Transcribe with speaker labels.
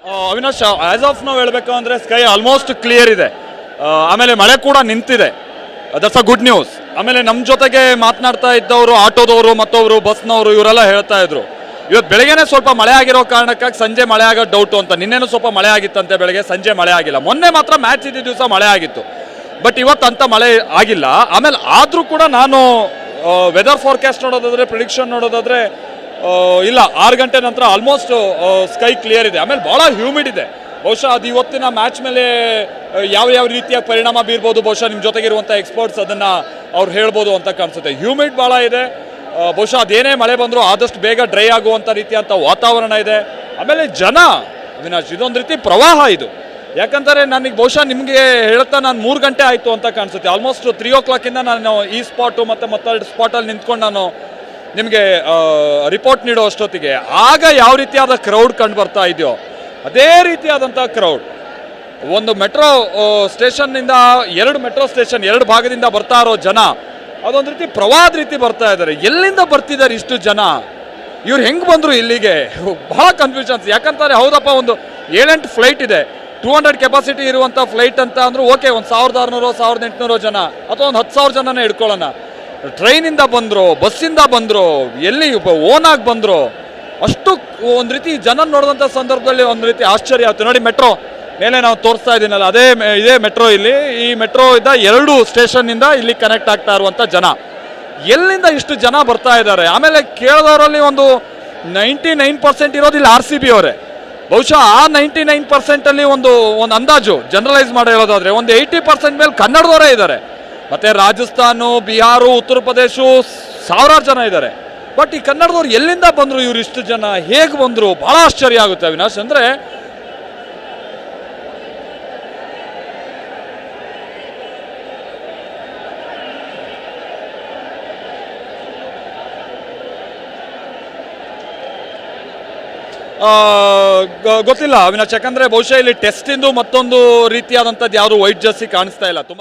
Speaker 1: Avinash, as of ನಾವು ಹೇಳಬೇಕು ಅಂದರೆ ಸ್ಕೈ ಆಲ್ಮೋಸ್ಟ್ ಕ್ಲಿಯರ್ ಇದೆ. ಆಮೇಲೆ ಮಳೆ ಕೂಡ ನಿಂತಿದೆ, ದಟ್ಸ್ ಅ ಗುಡ್ ನ್ಯೂಸ್. ಆಮೇಲೆ ನಮ್ಮ ಜೊತೆಗೆ ಮಾತನಾಡ್ತಾ ಇದ್ದವರು ಆಟೋದವರು ಮತ್ತವರು ಬಸ್ನವರು ಇವರೆಲ್ಲ ಹೇಳ್ತಾ ಇದ್ರು ಇವತ್ತು ಬೆಳಗ್ಗೆನೇ ಸ್ವಲ್ಪ ಮಳೆ ಆಗಿರೋ ಕಾರಣಕ್ಕಾಗಿ ಸಂಜೆ ಮಳೆ ಆಗೋದು ಡೌಟು ಅಂತ. ನಿನ್ನೆನೂ ಸ್ವಲ್ಪ ಮಳೆ ಆಗಿತ್ತಂತೆ ಬೆಳಗ್ಗೆ, ಸಂಜೆ ಮಳೆ ಆಗಿಲ್ಲ. ಮೊನ್ನೆ ಮಾತ್ರ ಮ್ಯಾಚ್ ಇದ್ದ ದಿವಸ ಮಳೆ ಆಗಿತ್ತು, ಬಟ್ ಇವತ್ತು ಅಂತ ಮಳೆ ಆಗಿಲ್ಲ. ಆಮೇಲೆ ಆದರೂ ಕೂಡ ನಾನು ವೆದರ್ ಫಾರ್ಕಾಸ್ಟ್ ನೋಡೋದಾದ್ರೆ, ಪ್ರಿಡಿಕ್ಷನ್ ನೋಡೋದಾದ್ರೆ ಇಲ್ಲ, 6 ಗಂಟೆ ನಂತರ ಆಲ್ಮೋಸ್ಟ್ ಸ್ಕೈ ಕ್ಲಿಯರ್ ಇದೆ. ಆಮೇಲೆ ಭಾಳ ಹ್ಯೂಮಿಡ್ ಇದೆ. ಬಹುಶಃ ಅದು ಇವತ್ತಿನ ಮ್ಯಾಚ್ ಮೇಲೆ ಯಾವ ರೀತಿಯ ಪರಿಣಾಮ ಬೀರ್ಬೋದು, ಬಹುಶಃ ನಿಮ್ಮ ಜೊತೆಗಿರುವಂಥ ಎಕ್ಸ್ಪರ್ಟ್ಸ್ ಅದನ್ನು ಅವ್ರು ಹೇಳ್ಬೋದು ಅಂತ ಕಾಣಿಸುತ್ತೆ. ಹ್ಯೂಮಿಡ್ ಭಾಳ ಇದೆ. ಬಹುಶಃ ಅದೇನೇ ಮಳೆ ಬಂದರೂ ಆದಷ್ಟು ಬೇಗ ಡ್ರೈ ಆಗುವಂಥ ರೀತಿಯಂಥ ವಾತಾವರಣ ಇದೆ. ಆಮೇಲೆ ಜನ, ಅವಿನಾಶ್, ಇದೊಂದು ರೀತಿ ಪ್ರವಾಹ ಇದು. ಯಾಕಂದರೆ ನನಗೆ ಬಹುಶಃ ನಿಮಗೆ ಹೇಳ್ತಾ ನಾನು 3 ಗಂಟೆ ಆಯಿತು ಅಂತ ಕಾಣಿಸುತ್ತೆ. ಆಲ್ಮೋಸ್ಟ್ 3 o'clock ನಾನು ಈ ಸ್ಪಾಟು ಮತ್ತು ಮತ್ತೆರಡು ಸ್ಪಾಟಲ್ಲಿ ನಿಂತ್ಕೊಂಡು ನಾನು ನಿಮಗೆ ರಿಪೋರ್ಟ್ ನೀಡೋ ಅಷ್ಟೊತ್ತಿಗೆ ಆಗ ಯಾವ ರೀತಿಯಾದ ಕ್ರೌಡ್ ಕಂಡು ಬರ್ತಾ ಇದೆಯೋ ಅದೇ ರೀತಿಯಾದಂಥ ಕ್ರೌಡ್ ಒಂದು ಮೆಟ್ರೋ ಸ್ಟೇಷನ್ನಿಂದ 2 ಮೆಟ್ರೋ ಸ್ಟೇಷನ್ 2 ಭಾಗದಿಂದ ಬರ್ತಾ ಇರೋ ಜನ ಅದೊಂದು ರೀತಿ ಪ್ರವಾಹದ ರೀತಿ ಬರ್ತಾ ಇದ್ದಾರೆ. ಎಲ್ಲಿಂದ ಬರ್ತಿದ್ದಾರೆ ಇಷ್ಟು ಜನ? ಇವ್ರು ಹೆಂಗೆ ಬಂದರು ಇಲ್ಲಿಗೆ? ಬಹಳ ಕನ್ಫ್ಯೂಷನ್ಸ್. ಯಾಕಂತಾರೆ ಹೌದಪ್ಪ, ಒಂದು 7-8 ಫ್ಲೈಟ್ ಇದೆ, 200 ಕೆಪಾಸಿಟಿ ಇರುವಂಥ ಫ್ಲೈಟ್ ಅಂತ ಅಂದರೂ ಓಕೆ, ಒಂದು 1600 1800 ಜನ ಅಥವಾ ಒಂದು 10,000 ಜನನೇ ಇಟ್ಕೊಳ್ಳೋಣ. ಟ್ರೈನಿಂದ ಬಂದರು, ಬಸ್ಸಿಂದ ಬಂದರು, ಎಲ್ಲಿ ಓನಾಗಿ ಬಂದರು, ಅಷ್ಟು ಒಂದು ರೀತಿ ಜನ ನೋಡಿದಂಥ ಸಂದರ್ಭದಲ್ಲಿ ಒಂದು ರೀತಿ ಆಶ್ಚರ್ಯ ಆಯ್ತು. ನೋಡಿ, ಮೆಟ್ರೋ ಮೇಲೆ ನಾವು ತೋರಿಸ್ತಾ ಇದ್ದೀನಲ್ಲ, ಇದೇ ಮೆಟ್ರೋ. ಇಲ್ಲಿ ಈ ಮೆಟ್ರೋ ಇದ್ದ 2 ಸ್ಟೇಷನ್ನಿಂದ ಇಲ್ಲಿ ಕನೆಕ್ಟ್ ಆಗ್ತಾ ಇರುವಂಥ ಜನ, ಎಲ್ಲಿಂದ ಇಷ್ಟು ಜನ ಬರ್ತಾ ಇದ್ದಾರೆ? ಆಮೇಲೆ ಕೇಳಿದವರಲ್ಲಿ ಒಂದು 99% ಇರೋದು ಇಲ್ಲಿ RCB ಅವರೇ. ಬಹುಶಃ ಆ 99%ಅಲ್ಲಿ ಒಂದು ಅಂದಾಜು ಜನರಲೈಸ್ ಮಾಡಿ ಹೇಳೋದಾದ್ರೆ ಒಂದು 80% ಮೇಲೆ ಕನ್ನಡದವರೇ ಇದ್ದಾರೆ. ಮತ್ತೆ ರಾಜಸ್ಥಾನ, ಬಿಹಾರ, ಉತ್ತರ ಪ್ರದೇಶ ಸಾವಿರಾರು ಜನ ಇದ್ದಾರೆ. ಬಟ್ ಈ ಕನ್ನಡದವ್ರು ಎಲ್ಲಿಂದ ಬಂದರು? ಇವ್ರು ಇಷ್ಟು ಜನ ಹೇಗೆ ಬಂದರು? ಬಹಳ ಆಶ್ಚರ್ಯ ಆಗುತ್ತೆ ಅವಿನಾಶ್. ಅಂದರೆ ಗೊತ್ತಿಲ್ಲ ಅವಿನಾಶ್, ಯಾಕಂದ್ರೆ ಬಹುಶಃ ಇಲ್ಲಿ ಟೆಸ್ಟ್ ಇಂದು ಮತ್ತೊಂದು ರೀತಿಯಾದಂಥದ್ದು ಯಾವುದು ವೈಟ್ ಜರ್ಸಿ ಕಾಣಿಸ್ತಾ ಇಲ್ಲ. ತುಂಬ